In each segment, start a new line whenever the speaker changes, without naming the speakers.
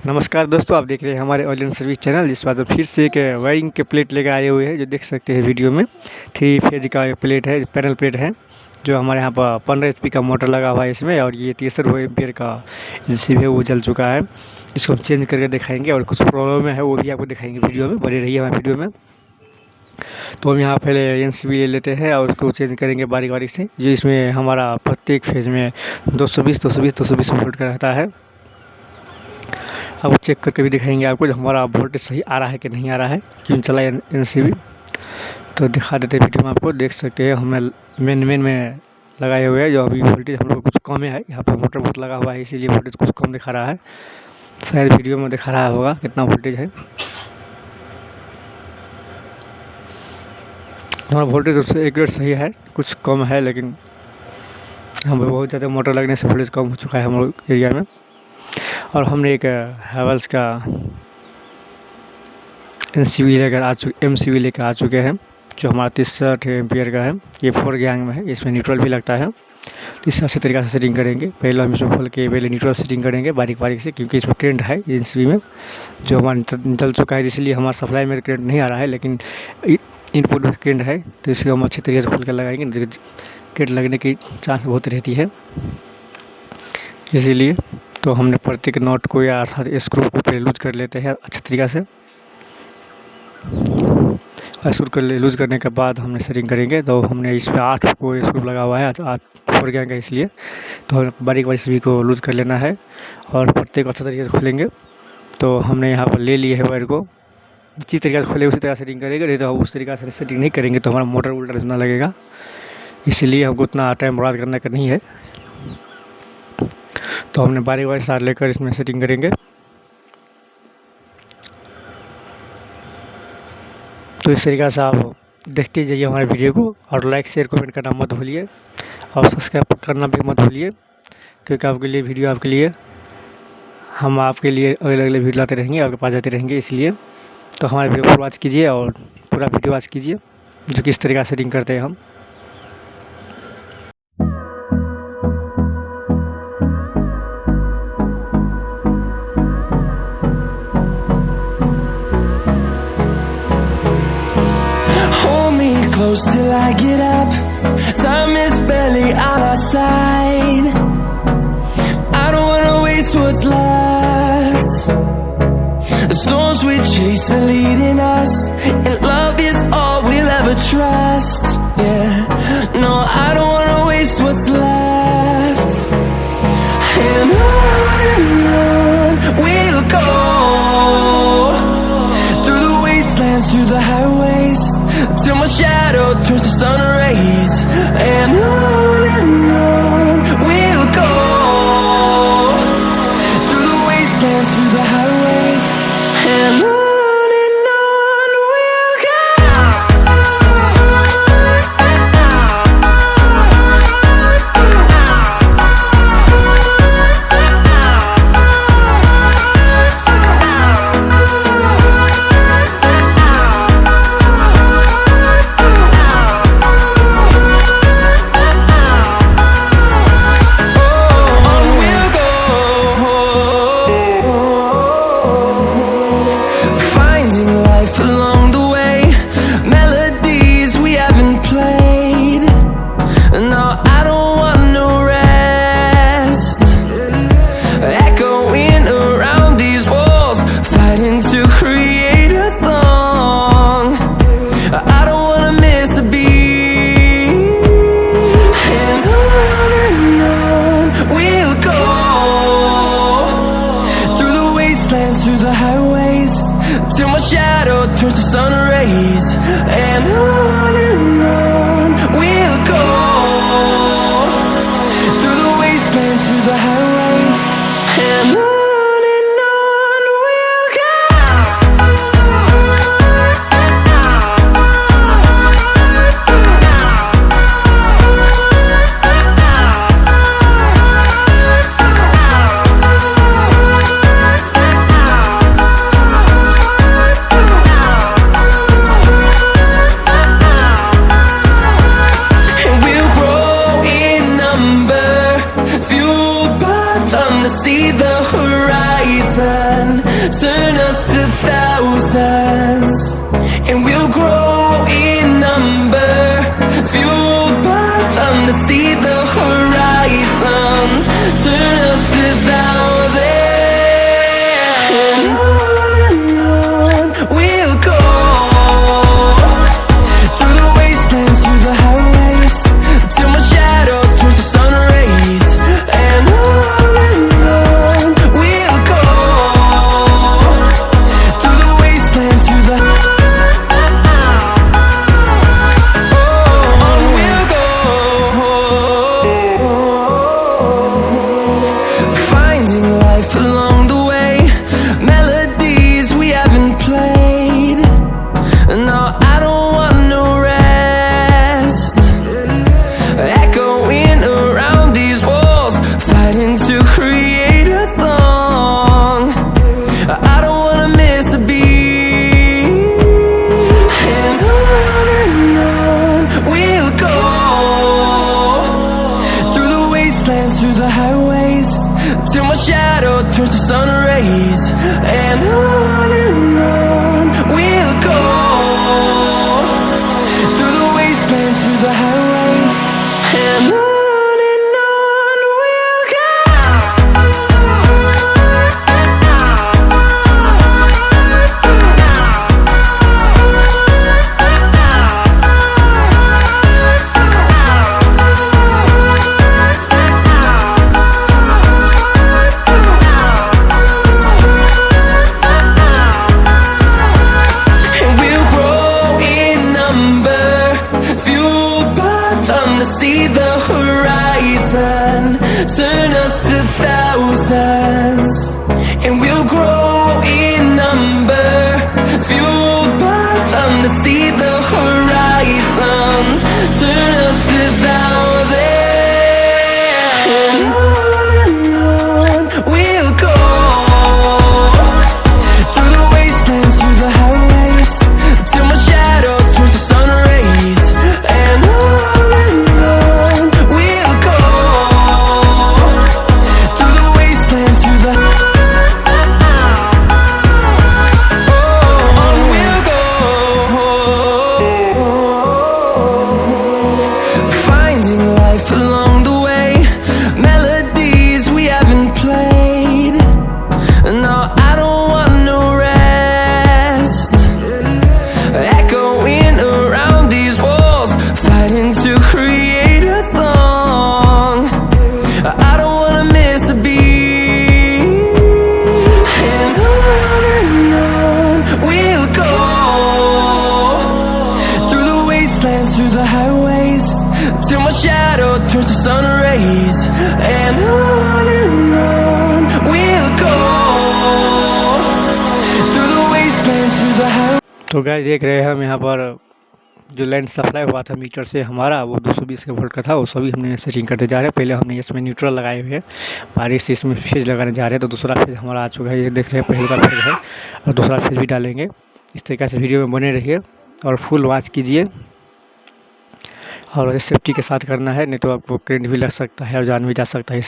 नमस्कार दोस्तों, आप देख रहे हैं हमारे ऑयल एंड सर्विस चैनल। जिस बात फिर से एक वायरिंग के प्लेट लेकर आए हुए हैं, जो देख सकते हैं वीडियो में 3 फेज का प्लेट है, पैनल प्लेट है, जो हमारे यहाँ पर 15 HP का मोटर लगा हुआ है इसमें। और ये 63 एम्पियर का MCB है, वो जल चुका है। इसको हम चेंज करके दिखाएंगे और कुछ प्रॉब्लम है वो भी आपको दिखाएंगे वीडियो में। बने रहिए हमारे वीडियो में। तो हम यहाँ पहले MCB ले लेते हैं और उसको चेंज करेंगे बारीक बारीक से। जो इसमें हमारा प्रत्येक फेज में 220 वोल्ट का रहता है। अब चेक करके भी दिखाएंगे आपको, जो हमारा वोल्टेज सही आ रहा है कि नहीं आ रहा है, क्यों चला MCB। तो दिखा देते हैं वीडियो में आपको। देख सकते हैं हमने मेन में लगाए हुए हैं, जो अभी वोल्टेज हम लोग कुछ कम है। यहाँ पर मोटर बहुत लगा हुआ है, इसीलिए वोल्टेज कुछ कम दिखा रहा है। शायद वीडियो में दिखा रहा होगा कितना वोल्टेज है। हमारा वोल्टेज उससे एक रेट सही है, कुछ कम है, लेकिन हम बहुत ज़्यादा मोटर लगने से वोल्टेज कम हो चुका है हम लोग एरिया में। और हमने एक हैवेल्स का MCB लेकर आ चुके हैं, जो हमारा 63 एम्पियर का है। ये 4 गैंग में है, इसमें न्यूट्रल भी लगता है। तो इस अच्छे तरीके से सेटिंग करेंगे। पहले हम इसमें खोल के पहले न्यूट्रल सेटिंग करेंगे बारीक बारीक से, क्योंकि इसमें करंट है MCB में, जो हमारा जल चुका है, इसलिए हमारा सप्लाई में करंट नहीं आ रहा है, लेकिन इनपुट में करंट है। तो इसको हम अच्छे तरीके से खोल कर लगाएंगे। करंट लगने की चांस बहुत रहती है, इसीलिए तो हमने प्रत्येक नॉट को या अर्थात स्क्रू को पहले लूज कर लेते हैं अच्छे तरीक़े से। स्क्रू कर लूज करने के बाद हमने सेटिंग करेंगे। तो हमने इसमें 8 को स्क्रू लगा हुआ है, 8 4 गैंग है, इसलिए तो हम बारीक सभी को लूज कर लेना है और प्रत्येक अच्छे तरीके से खोलेंगे। तो हमने यहाँ पर ले लिए है वायर को, जिस तरीके से खोले उसी तरह सेटिंग करेंगे। नहीं तो हम उस तरीके से सेटिंग नहीं करेंगे तो हमारा मोटर वोल्टेज ना लगेगा, इसीलिए हमको उतना टाइम बर्बाद करने का नहीं है। तो हमने बारीक सार लेकर इसमें सेटिंग करेंगे। तो इस तरीक़े से आप देखते जाइए हमारे वीडियो को, और लाइक शेयर कमेंट करना मत भूलिए, और सब्सक्राइब करना भी मत भूलिए, क्योंकि आपके लिए वीडियो हम आपके लिए अगले वीडियो लाते रहेंगे, आपके पास जाते रहेंगे, इसलिए तो हमारे वीडियो को वॉच कीजिए और पूरा वीडियो वॉच कीजिए, जो किस तरीक़े से सेटिंग करते हैं हम।
Close till I get up. Time is barely on our side. I don't wanna waste what's left. The storms we chase are leading us, and love is all we'll ever trust. Yeah, no, I don't wanna waste what's left. And on we'll go, through the wastelands, through the highways, till my shadow turns to sun rays. And on we'll go, through the wastelands, through the highways. And on we'll go. Through the highways, till my shadow turns to sun rays. And on we'll go, through the wastelands, through the highways. And on we'll go. See the horizon. us to thousands, and we'll grow in number, fueled by them to see the horizon. Turn us to thousands, and on we'll go, through the wastelands, through the highways, till my shadow turns to sun rays. And on we'll go, through the wastelands, through the on we'll go, finding life along the way, melodies we haven't played. No, I don't want no rest, echoing around these walls, fighting to create a song. I don't wanna miss a beat, and on we'll go, through the wastelands, through the highways, till my shadow turns to sun rays. And on we'll go, through the wastelands, through the highways, and on we'll go. And we'll grow in number, fueled by them to see the horizon. Turn us to thousands, and we'll grow in number, fueled by them to see the horizon. Turn us to thousands, and on we'll go, through the wastelands, through the highways, till my shadow turns to sun rays. And on we'll go, through the wastelands, through the on we'll go, finding life along the way, melodies we haven't played. No, I don't want no rest, echoing around these walls, fighting to create a song. I don't wanna miss a beat, and on we'll go, through the wastelands, through the highways, till my shadow turns to sun rays. And on we'll go, through the wastelands, through the highways.
तो guys देख रहे हैं हम यहाँ पर जो line supply हुआ था मीटर से हमारा, वो 220 के वोल्ट का था, वो सभी हमने सेटिंग करते जा रहे हैं। पहले हमने इसमें न्यूट्रल लगाए हुए हैं, बारीक से इसमें फेज लगाने जा रहे हैं। तो दूसरा फेज हमारा आ चुका है, ये देख रहे हैं पहले का फेज है, और दूसरा फेज भी डालेंगे। इस तरीके से वीडियो में बने रहिए और फुल वॉच कीजिए, और सेफ्टी के साथ करना है, नहीं तो आपको करंट भी लग सकता है और जान भी जा सकता है।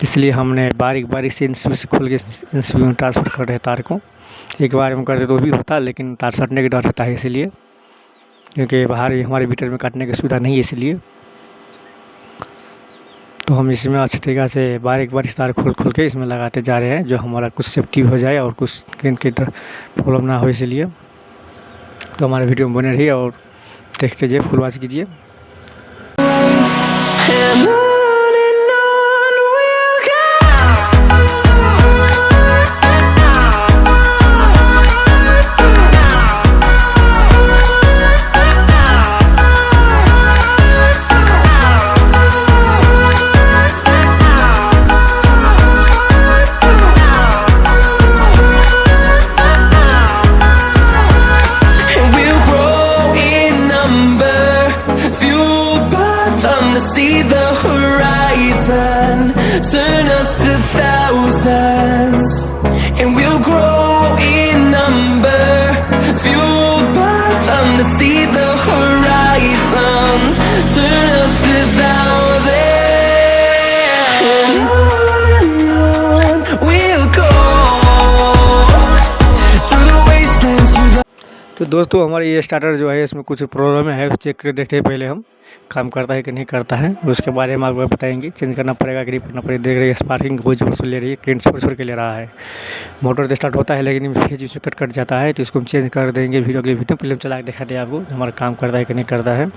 इसलिए हमने बारीक बारीक से MCB से खोल के MCB में ट्रांसफ़र कर रहे हैं तार को। एक बार हम करते तो भी होता, लेकिन तार सटने का डर रहता है, इसलिए, क्योंकि बाहर हमारे मीटर में काटने की सुविधा नहीं है, इसलिए तो हम इसमें अच्छी तरीक़ा से बारीक बारीक तार खोल के इसमें लगाते जा रहे हैं, जो हमारा कुछ सेफ्टी हो जाए और कुछ करंट की प्रॉब्लम ना हो। इसलिए तो हमारे वीडियो में बने रहिए और देखते जाइए, फुल वॉच कीजिए।
And on we'll go.
तो दोस्तों हमारे ये स्टार्टर जो है इसमें कुछ प्रॉब्लम है, चेक कर देखते हैं पहले हम, काम करता है कि नहीं करता है, उसके बारे में आपको बताएंगे। चेंज करना पड़ेगा कि नहीं करना पड़ेगा। देख रहे हैं स्पार्किंग बहुत जोर से ले रही है, करंट छोड़ के ले रहा है। मोटर तो स्टार्ट होता है लेकिन फेज इसमें कट जाता है, तो इसको हम चेंज कर देंगे वीडियो अगली वीडियो। पहले हम चला के दिखाते हैं आपको हमारा काम करता है कि नहीं करता है।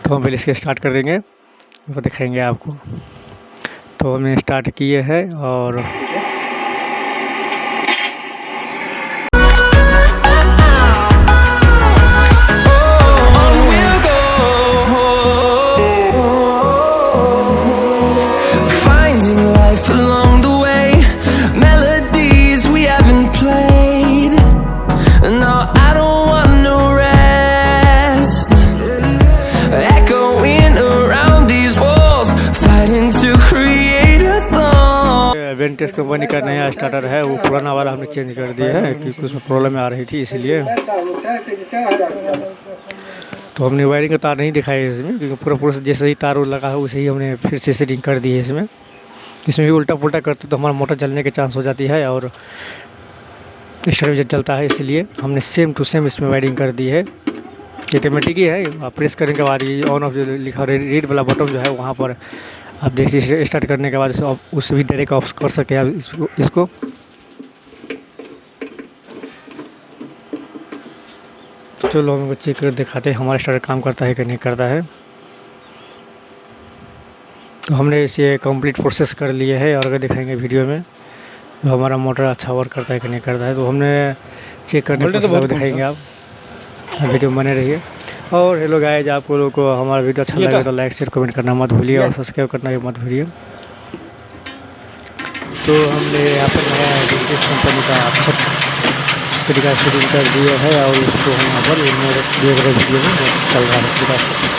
तो हम पहले इसके स्टार्ट कर देंगे, वो दिखाएंगे आपको। तो हमने स्टार्ट किए हैं और वेंटेज कंपनी का नया स्टार्टर है, वो पुराना वाला हमने चेंज कर दिया है क्योंकि उसमें प्रॉब्लम आ रही थी इसलिए। तो हमने वायरिंग का तार नहीं दिखाया इसमें, क्योंकि पूरा जैसे ही तार लगा है वैसे ही हमने फिर से सेटिंग कर दी है इसमें। इसमें भी उल्टा पुल्टा करते तो हमारा मोटर जलने के चांस हो जाती है और स्टार्टर जलता है, इसलिए हमने सेम टू सेम इसमें वायरिंग कर दी है। ऑटोमेटिक ही है, आप प्रेस करने के बाद ये ऑन ऑफ जो लिखा रेड वाला बटन जो है वहाँ पर आप देखिए स्टार्ट करने के बाद उससे भी डायरेक्ट ऑफ कर सके आप इसको। तो चलो हमको चेक कर दिखाते हैं हमारा स्टार्टर काम करता है कि नहीं करता है। तो हमने इसे कंप्लीट प्रोसेस कर लिए है और अगर दिखाएंगे वीडियो में तो हमारा मोटर अच्छा वर्क करता है कि नहीं करता है। तो हमने चेक करने के बाद दिखाएंगे, आप वीडियो बने रहिए। और हेलो गाइस, आपको लोगों को हमारा वीडियो अच्छा लगे तो लाइक शेयर कमेंट करना मत भूलिए और सब्सक्राइब करना भी मत भूलिए। तो हमने यहाँ पर नया विंटेज कंपनी का अच्छा तरीका से फिटिंग कर दिया है और उसको हम यहाँ पर देख रहे वीडियो में चल रहा है।